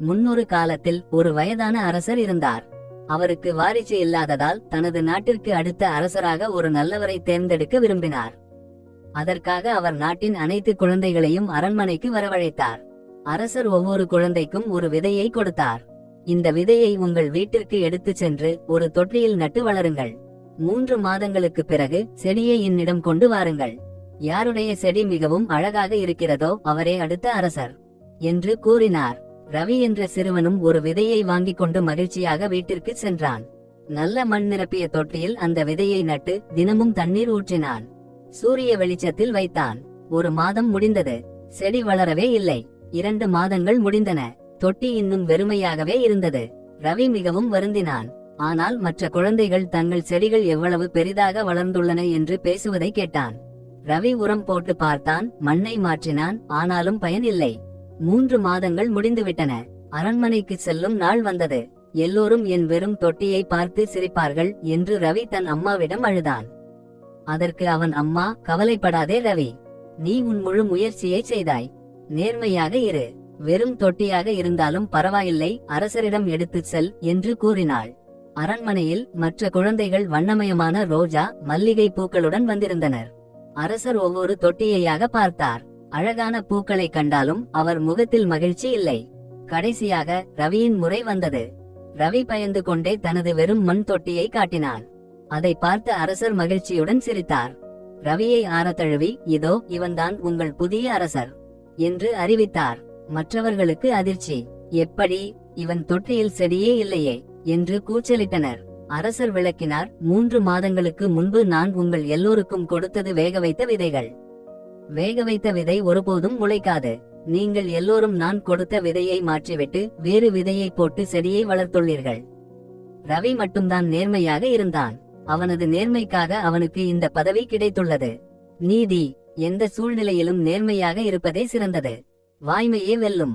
முன்னொரு காலத்தில் ஒரு வயதான அரசர் இருந்தார். அவருக்கு வாரிசு இல்லாததால் தனது நாட்டிற்கு அடுத்த அரசராக ஒரு நல்லவரை தேர்ந்தெடுக்க விரும்பினார். அதற்காக அவர் நாட்டின் அனைத்து குழந்தைகளையும் அரண்மனைக்கு வரவழைத்தார். அரசர் ஒவ்வொரு குழந்தைக்கும் ஒரு விதையை கொடுத்தார். இந்த விதையை உங்கள் வீட்டிற்கு எடுத்துச் சென்று ஒரு தொட்டியில் நட்டு வளருங்கள். 3 மாதங்களுக்கு பிறகு செடியை என்னிடம் கொண்டு வாருங்கள். யாருடைய செடி மிகவும் அழகாக இருக்கிறதோ அவரே அடுத்த அரசர் என்று கூறினார். ரவி என்ற சிறுவனும் ஒரு விதையை வாங்கிக் கொண்டு மகிழ்ச்சியாக வீட்டிற்கு சென்றான். நல்ல மண் நிரப்பிய தொட்டியில் அந்த விதையை நட்டு தினமும் தண்ணீர் ஊற்றினான். சூரிய வெளிச்சத்தில் வைத்தான். 1 மாதம் முடிந்தது. செடி வளரவே இல்லை. 2 மாதங்கள் முடிந்தன. தொட்டி இன்னும் வெறுமையாகவே இருந்தது. ரவி மிகவும் வருந்தினான். ஆனால் மற்ற குழந்தைகள் தங்கள் செடிகள் எவ்வளவு பெரிதாக வளர்ந்துள்ளன என்று பேசுவதை கேட்டான். ரவி உரம் போட்டு பார்த்தான், மண்ணை மாற்றினான், ஆனாலும் பயன் இல்லை. 3 மாதங்கள் முடிந்துவிட்டன. அரண்மனைக்கு செல்லும் நாள் வந்தது. எல்லோரும் என் வெறும் தொட்டியை பார்த்து சிரிப்பார்கள் என்று ரவி தன் அம்மாவிடம் அழுதான். அதற்கு அவன் அம்மா, கவலைப்படாதே ரவி, நீ உன் முழு முயற்சியை செய்தாய். நேர்மையாக இரு. வெறும் தொட்டியாக இருந்தாலும் பரவாயில்லை, அரசரிடம் எடுத்துச் செல் என்று கூறினாள். அரண்மனையில் மற்ற குழந்தைகள் வண்ணமயமான ரோஜா, மல்லிகை பூக்களுடன் வந்திருந்தனர். அரசர் ஒவ்வொரு தொட்டியையாக பார்த்தார். அழகான பூக்களை கண்டாலும் அவர் முகத்தில் மகிழ்ச்சி இல்லை. கடைசியாக ரவியின் முறை வந்தது. ரவி பயந்து கொண்டே தனது வெறும் மண் தொட்டியை காட்டினான். அதை பார்த்த அரசர் மகிழ்ச்சியுடன் சிரித்தார். ரவியை ஆற தழுவி, இதோ இவன்தான் உங்கள் புதிய அரசர் என்று அறிவித்தார். மற்றவர்களுக்கு அதிர்ச்சி. எப்படி, இவன் தொட்டியில் செடியே இல்லையே என்று கூச்சலிட்டனர். அரசர் விளக்கினார், 3 மாதங்களுக்கு முன்பு நான் உங்கள் எல்லோருக்கும் கொடுத்தது வேக வைத்த விதைகள். வேக வைத்த விதை ஒருபோதும் முளைக்காது. நீங்கள் எல்லோரும் நான் கொடுத்த விதையை மாற்றிவிட்டு வேறு விதையை போட்டு செடியை வளர்த்துள்ளீர்கள். ரவி மட்டும்தான் நேர்மையாக இருந்தான். அவனது நேர்மைக்காக அவனுக்கு இந்த பதவி கிடைத்துள்ளது. நீதி. எந்த சூழ்நிலையிலும் நேர்மையாக இருப்பதே சிறந்தது. வாய்மையே வெல்லும்.